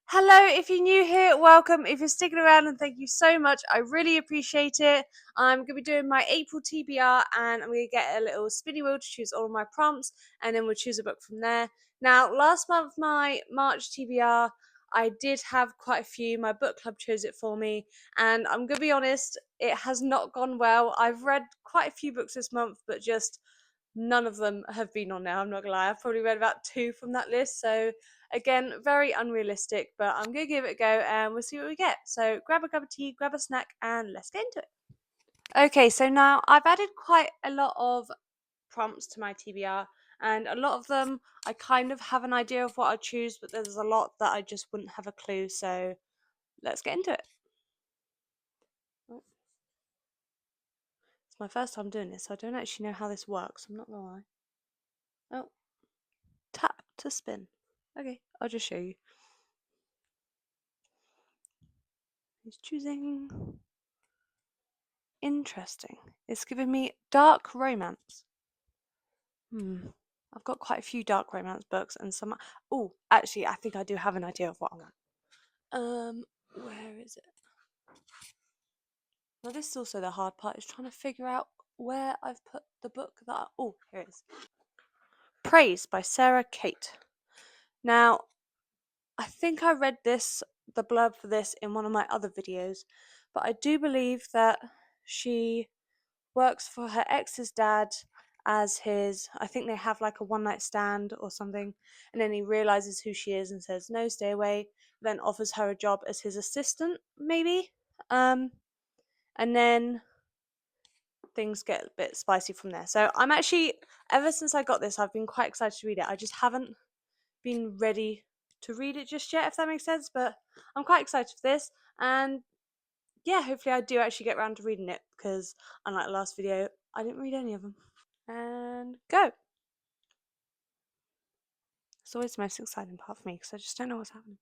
Hello, if you're new here, welcome. If you're sticking around, and thank you so much, I really appreciate it. I'm going to be doing my April TBR, and I'm going to get a little spinny wheel to choose all of my prompts, and then we'll choose a book from there. Now, last month, my March TBR, I did have quite a few. My book club chose it for me, and I'm going to be honest, it has not gone well. I've read quite a few books this month, but just none of them have been on there. I'm not gonna lie, I've probably read about 2 from that list, so again, very unrealistic, but I'm gonna give it a go and we'll see what we get. So grab a cup of tea, grab a snack, and let's get into it. Okay, so now I've added quite a lot of prompts to my TBR, and a lot of them I kind of have an idea of what I choose, but there's a lot that I just wouldn't have a clue, so let's get into it. It's my first time doing this, so I don't actually know how this works, I'm not gonna lie. Oh, tap to spin. Okay, I'll just show you. He's choosing. Interesting. It's giving me dark romance. I've got quite a few dark romance books and some. Oh, actually, I think I do have an idea of what I want. Where is it? Now, this is also the hard part, is trying to figure out where I've put the book that. Oh, here it is. Praise by Sarah Kate. Now, I think I read the blurb for this in one of my other videos, but I do believe that she works for her ex's dad as his, I think they have like a one night stand or something, and then he realizes who she is and says no, stay away, then offers her a job as his assistant, maybe. And then things get a bit spicy from there. So I'm actually, ever since I got this, I've been quite excited to read it. I just haven't been ready to read it just yet, if that makes sense, but I'm quite excited for this, and yeah, hopefully I do actually get around to reading it, because unlike the last video, I didn't read any of them. And go! It's always the most exciting part for me, because I just don't know what's happening.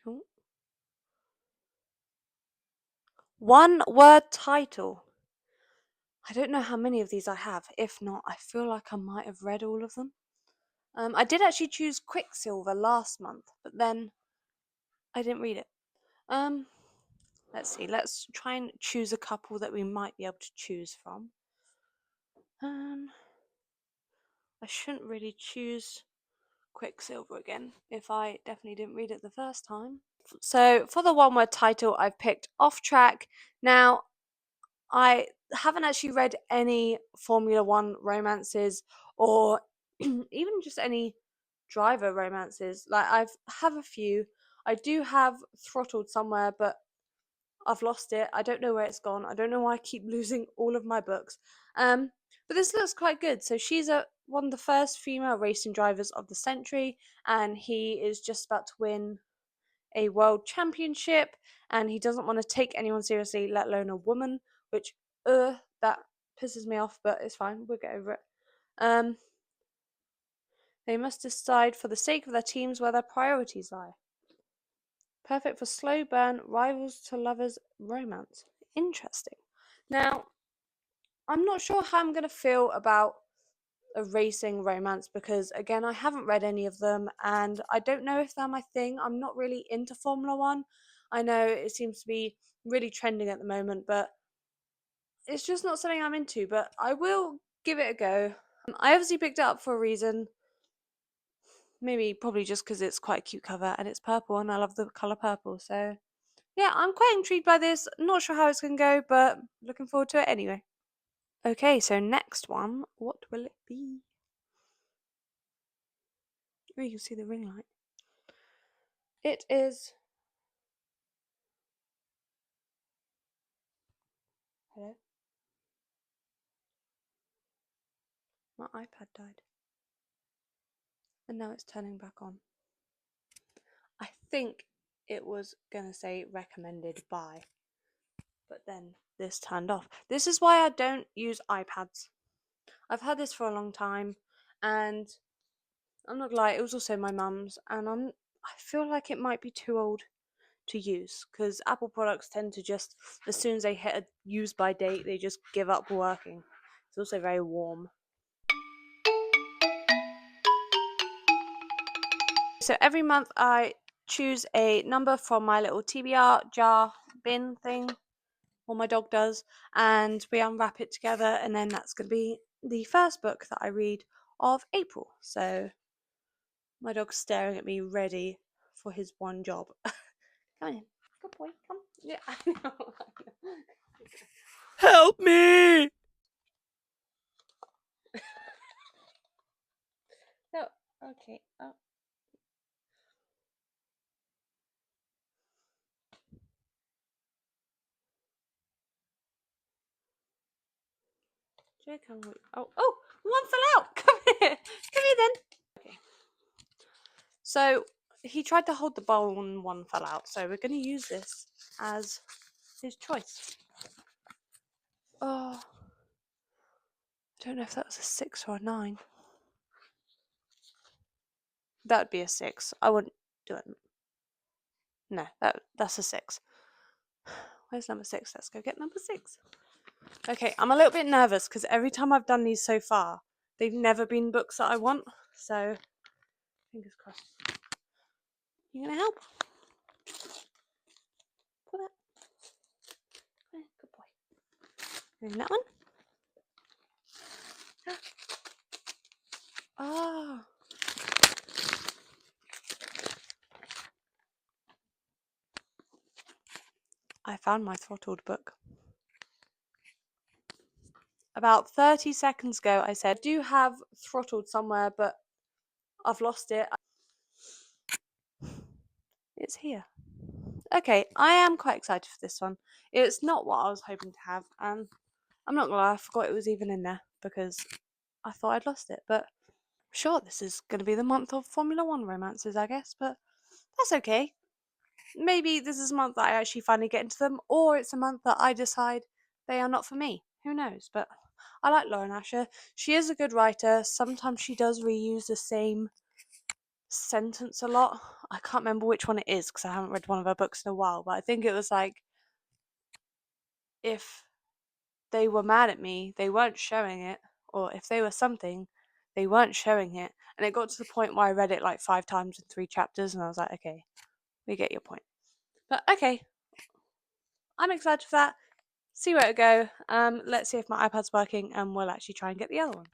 Ooh. One word title. I don't know how many of these I have. If not, I feel like I might have read all of them. I did actually choose Quicksilver last month, but then I didn't read it. Let's see. Let's try and choose a couple that we might be able to choose from. I shouldn't really choose Quicksilver again if I definitely didn't read it the first time. So for the one word title, I've picked Off Track. Now, I haven't actually read any Formula One romances or even just any driver romances. Like, I've have a few. I do have Throttled somewhere, but I've lost it. I don't know where it's gone. I don't know why I keep losing all of my books. But this looks quite good. So she's one of the first female racing drivers of the century, and he is just about to win a world championship, and he doesn't want to take anyone seriously, let alone a woman, which that pisses me off, but it's fine, we'll get over it. They must decide for the sake of their teams where their priorities lie. Perfect for slow burn rivals to lovers romance. Interesting. Now, I'm not sure how I'm going to feel about a racing romance, because again, I haven't read any of them and I don't know if they're my thing. I'm not really into Formula One. I know it seems to be really trending at the moment, but it's just not something I'm into, but I will give it a go. I obviously picked it up for a reason. Probably just because it's quite a cute cover and it's purple and I love the colour purple. So yeah, I'm quite intrigued by this. Not sure how it's going to go, but looking forward to it anyway. Okay, so next one, what will it be? Oh, you can see the ring light. It is. Hello? My iPad died. And now it's turning back on. I think it was going to say recommended by, but then this turned off. This is why I don't use iPads. I've had this for a long time, and I'm not gonna lie, it was also my mum's, and I feel like it might be too old to use, because Apple products tend to just, as soon as they hit a use by date, they just give up working. It's also very warm. So every month I choose a number from my little TBR jar bin thing, or my dog does, and we unwrap it together, and then that's going to be the first book that I read of April. So my dog's staring at me, ready for his one job. Come in, good boy, come. Yeah, I know. Help me! No, okay. Oh. Oh, one fell out. Come here. Come here then. Okay. So he tried to hold the bowl and one fell out. So we're going to use this as his choice. Oh, I don't know if that was a 6 or a 9. That would be a 6. I wouldn't do it. No, that's a 6. Where's number 6? Let's go get number 6. Okay, I'm a little bit nervous because every time I've done these so far, they've never been books that I want. So, fingers crossed. You gonna help? Pull that. Good boy. And that one. Ah. I found my throttled book. About 30 seconds ago, I said, I do have throttled somewhere, but I've lost it. It's here. Okay, I am quite excited for this one. It's not what I was hoping to have, and I'm not gonna lie, I forgot it was even in there because I thought I'd lost it. But sure, this is gonna be the month of Formula One romances, I guess, but that's okay. Maybe this is a month that I actually finally get into them, or it's a month that I decide they are not for me. Who knows? But I like Lauren Asher. She is a good writer. Sometimes she does reuse the same sentence a lot. I can't remember which one it is because I haven't read one of her books in a while, but I think it was like, if they were mad at me, they weren't showing it, or if they were something, they weren't showing it. And it got to the point where I read it like 5 times in 3 chapters, and I was like, okay, we get your point. But okay, I'm excited for that. See where it go. Let's see if my iPad's working, and we'll actually try and get the other one.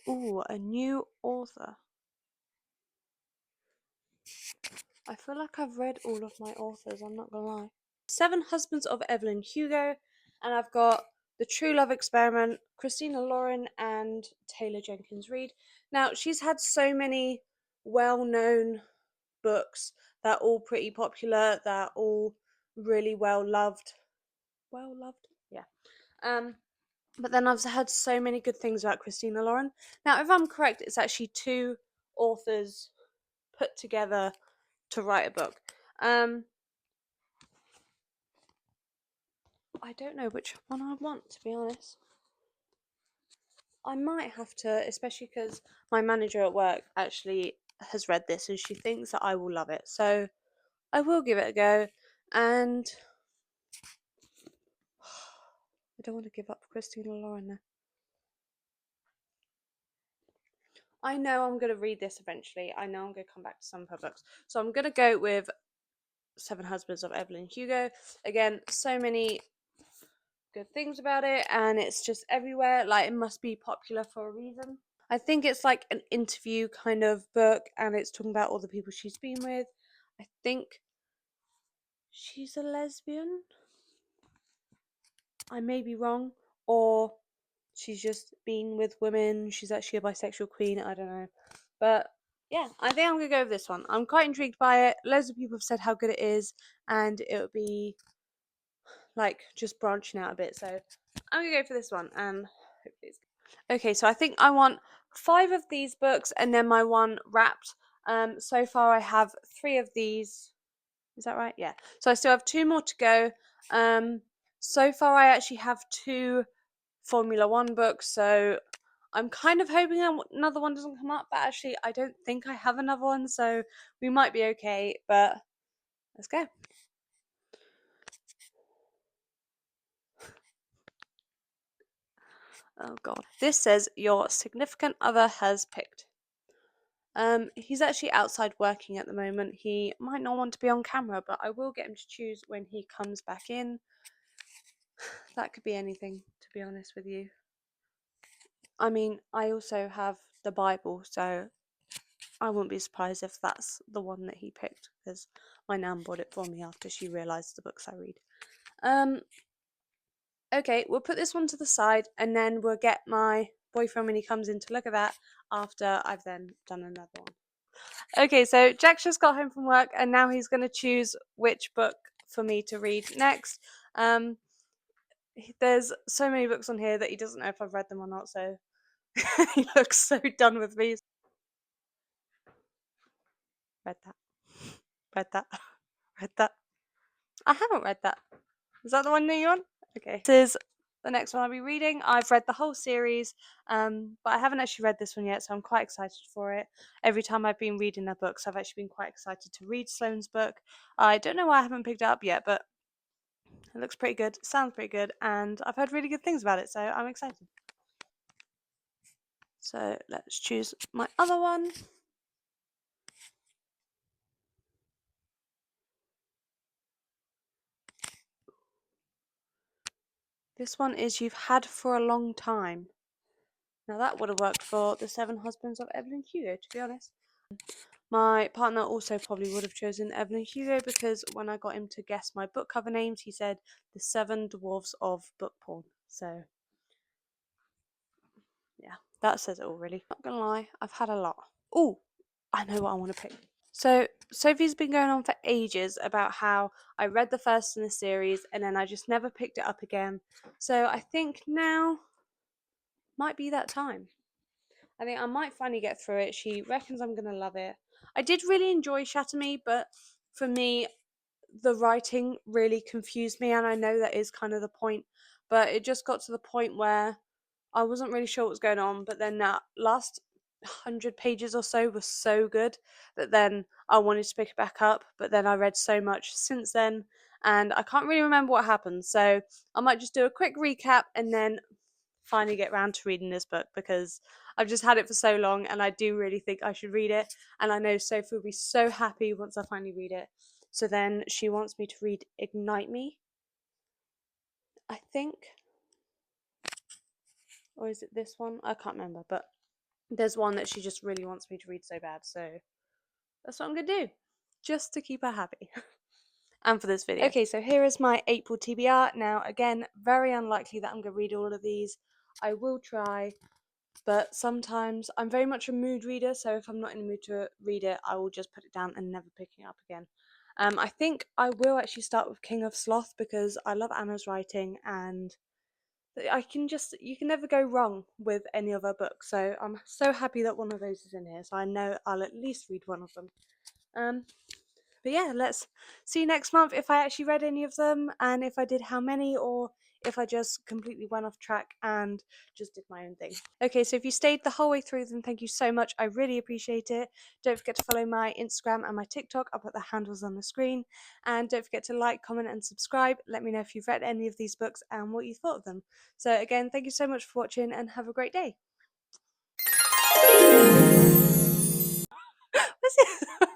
Ooh, a new author. I feel like I've read all of my authors, I'm not gonna lie. Seven Husbands of Evelyn Hugo, and I've got The True Love Experiment, Christina Lauren, and Taylor Jenkins Reid. Now, she's had so many well-known books that are all pretty popular, that are all really well loved. Well loved? Yeah. But then I've heard so many good things about Christina Lauren. Now, if I'm correct, it's actually 2 authors put together to write a book. I don't know which one I want, to be honest. I might have to, especially because my manager at work actually has read this and she thinks that I will love it. So I will give it a go. And I don't want to give up Christina Lauren now. I know I'm going to read this eventually. I know I'm going to come back to some of her books. So I'm going to go with Seven Husbands of Evelyn Hugo. Again, so many good things about it, and it's just everywhere. Like, it must be popular for a reason. I think it's like an interview kind of book, and it's talking about all the people she's been with. I think she's a lesbian. I may be wrong, or she's just been with women. She's actually a bisexual queen. I don't know, but yeah, I think I'm gonna go with this one. I'm quite intrigued by it. Loads of people have said how good it is, and it would be like just branching out a bit. So I'm gonna go for this one, and hopefully it's good. Okay, so I think I want 5 of these books and then my one wrapped. So far I have 3 of these. Is that right? Yeah. So I still have 2 more to go. So far I actually have 2 Formula One books, so I'm kind of hoping another one doesn't come up, but actually I don't think I have another one, so we might be okay, but let's go. Oh god. This says your significant other has picked. He's actually outside working at the moment. He might not want to be on camera, but I will get him to choose when he comes back in. That could be anything, to be honest with you. I mean, I also have the Bible, so I wouldn't be surprised if that's the one that he picked, because my nan bought it for me after she realised the books I read. Okay, we'll put this one to the side, and then we'll get my boyfriend when he comes in to look at that after I've then done another one. Okay, so Jack's just got home from work, and now he's going to choose which book for me to read next. There's so many books on here that he doesn't know if I've read them or not, so he looks so done with me. Read that. Read that. Read that. I haven't read that. Is that the one that you want? Okay. This is the next one I'll be reading. I've read the whole series, but I haven't actually read this one yet, so I'm quite excited for it. Every time I've been reading their books, I've actually been quite excited to read Sloane's book. I don't know why I haven't picked it up yet, but it looks pretty good, sounds pretty good, and I've heard really good things about it, so I'm excited. So let's choose my other one. This one is You've Had for a Long Time. Now that would have worked for The Seven Husbands of Evelyn Hugo, to be honest. My partner also probably would have chosen Evelyn Hugo because when I got him to guess my book cover names, he said The Seven Dwarfs of Book Porn. So, yeah, that says it all, really. Not gonna lie, I've had a lot. Oh, I know what I want to pick. So, Sophie's been going on for ages about how I read the first in the series and then I just never picked it up again. So, I think now might be that time. I think I might finally get through it. She reckons I'm going to love it. I did really enjoy Shatter Me, but for me, the writing really confused me, and I know that is kind of the point, but it just got to the point where I wasn't really sure what was going on, but then that last 100 pages or so was so good that then I wanted to pick it back up, but then I read so much since then, and I can't really remember what happened, so I might just do a quick recap and then finally get round to reading this book because I've just had it for so long and I do really think I should read it, and I know Sophie will be so happy once I finally read it. So then she wants me to read Ignite Me, I think. Or is it this one? I can't remember, but there's one that she just really wants me to read so bad, so that's what I'm gonna do. Just to keep her happy. And for this video. Okay, so here is my April TBR. Now, again, very unlikely that I'm gonna read all of these. I will try, but sometimes I'm very much a mood reader, so if I'm not in the mood to read it, I will just put it down and never pick it up again. I think I will actually start with King of Sloth because I love Anna's writing and you can never go wrong with any of her books, so I'm so happy that one of those is in here, so I know I'll at least read one of them. But yeah, let's see next month if I actually read any of them, and if I did, how many, or if I just completely went off track and just did my own thing. Okay, so if you stayed the whole way through, then thank you so much. I really appreciate it. Don't forget to follow my Instagram and my TikTok. I'll put the handles on the screen. And don't forget to like, comment, and subscribe. Let me know if you've read any of these books and what you thought of them. So again, thank you so much for watching and have a great day. What's it?